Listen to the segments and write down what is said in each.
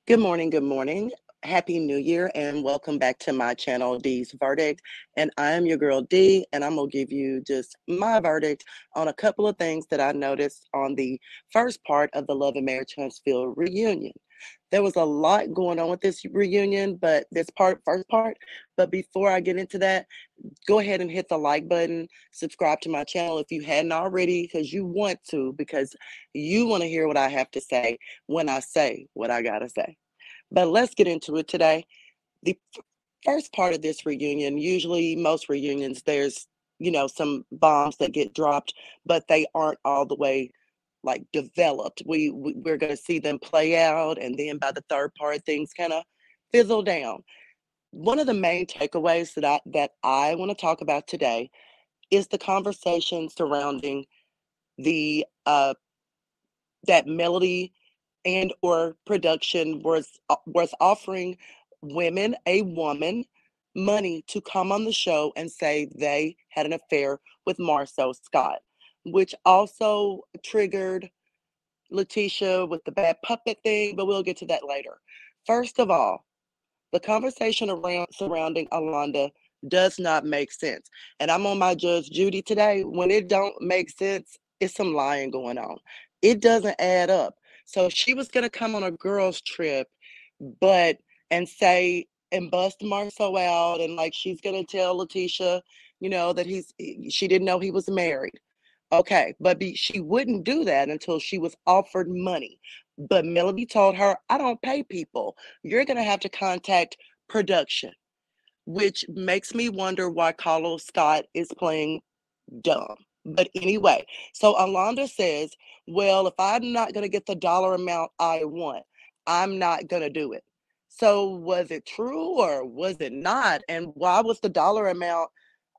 Good morning. Good morning. Happy New Year and welcome back to my channel, D's Verdict. And I am your girl D, and I'm going to give you just my verdict on a couple of things that I noticed on the first part of the Love and Marriage Huntsville reunion. There was a lot going on with this reunion, but first part. But before I get into that, go ahead and hit the like button, subscribe to my channel if you hadn't already, because you want to hear what I have to say when I say what I gotta say. But let's get into it today. The first part of this reunion, usually most reunions, there's some bombs that get dropped, but they aren't all the way like developed. We're going to see them play out, and then by the third part, things kind of fizzle down. One of the main takeaways that I want to talk about today is the conversation surrounding the that Melody and or production was offering a woman money to come on the show and say they had an affair with Marsau Scott, which also triggered Letitia with the bad puppet thing, but we'll get to that later. First of all, the conversation around surrounding Alonda does not make sense. And I'm on my Judge Judy today. When it don't make sense, it's some lying going on. It doesn't add up. So she was gonna come on a girls' trip, but and say and bust Marceau out, and like she's gonna tell Letitia, that she didn't know he was married. Okay, but she wouldn't do that until she was offered money. But Melody told her, I don't pay people. You're going to have to contact production, which makes me wonder why Carlos Scott is playing dumb. But anyway, so Alonda says, well, if I'm not going to get the dollar amount I want, I'm not going to do it. So was it true or was it not? And why was the dollar amount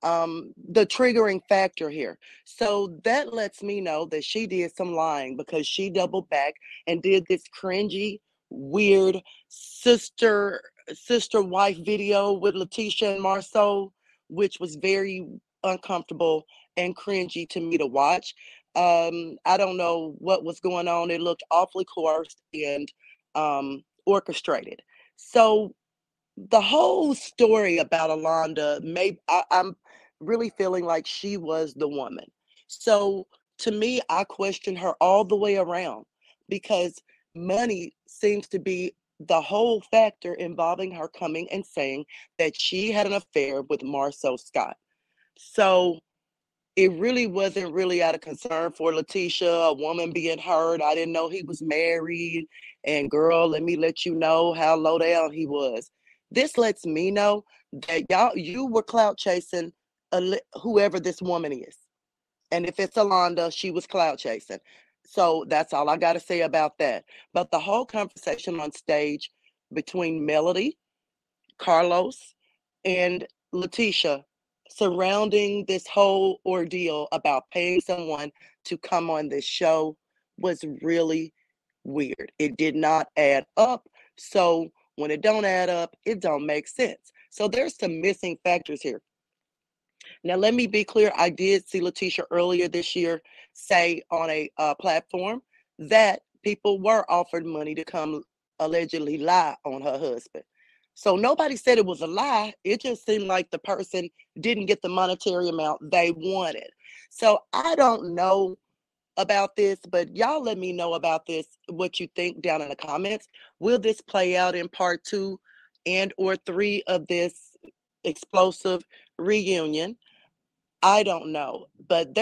the triggering factor here? So that lets me know that she did some lying, because she doubled back and did this cringy, weird sister wife video with Letitia and Marsau, which was very uncomfortable and cringy to me to watch. I don't know what was going on. It looked awfully coerced and orchestrated. So the whole story about Alonda, I'm really feeling like she was the woman. So to me, I question her all the way around, because money seems to be the whole factor involving her coming and saying that she had an affair with Marceau Scott. So it really wasn't really out of concern for Letitia, a woman being hurt. I didn't know he was married. And girl, let me let you know how low down he was. This lets me know that you were clout chasing whoever this woman is. And if it's Alonda, she was clout chasing. So that's all I got to say about that. But the whole conversation on stage between Melody, Carlos, and Letitia surrounding this whole ordeal about paying someone to come on this show was really weird. It did not add up. So when it don't add up, it don't make sense. So there's some missing factors here. Now, let me be clear. I did see Letitia earlier this year say on a platform that people were offered money to come allegedly lie on her husband. So nobody said it was a lie. It just seemed like the person didn't get the monetary amount they wanted. So I don't know about this, but y'all let me know about this, what you think down in the comments. Will this play out in part 2 and or 3 of this explosive reunion? I don't know, but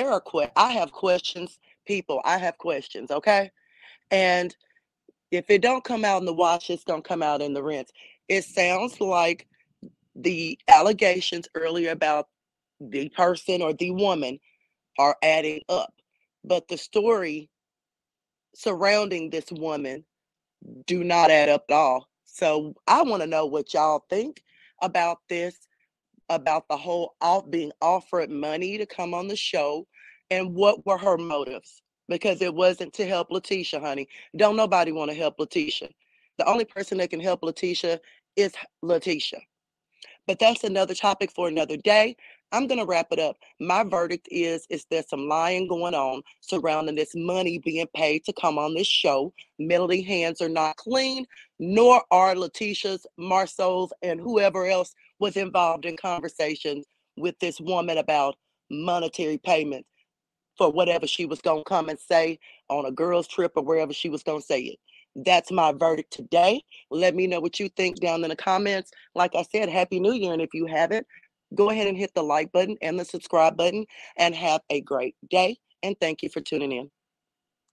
I have questions, people. I have questions, okay? And if it don't come out in the wash, it's gonna come out in the rinse. It sounds like the allegations earlier about the person or the woman are adding up, but the story surrounding this woman do not add up at all. So I want to know what y'all think about this, about the whole being offered money to come on the show, and what were her motives, because it wasn't to help Letitia, honey. Don't nobody want to help Letitia. The only person that can help Letitia is Letitia. But that's another topic for another day. I'm going to wrap it up. My verdict is there's some lying going on surrounding this money being paid to come on this show. Melody hands are not clean, nor are Letitia's, Marsau's, and whoever else was involved in conversations with this woman about monetary payments for whatever she was going to come and say on a girl's trip or wherever she was going to say it. That's my verdict today. Let me know what you think down in the comments. Like I said, Happy New Year. And if you haven't, go ahead and hit the like button and the subscribe button and have a great day. And thank you for tuning in.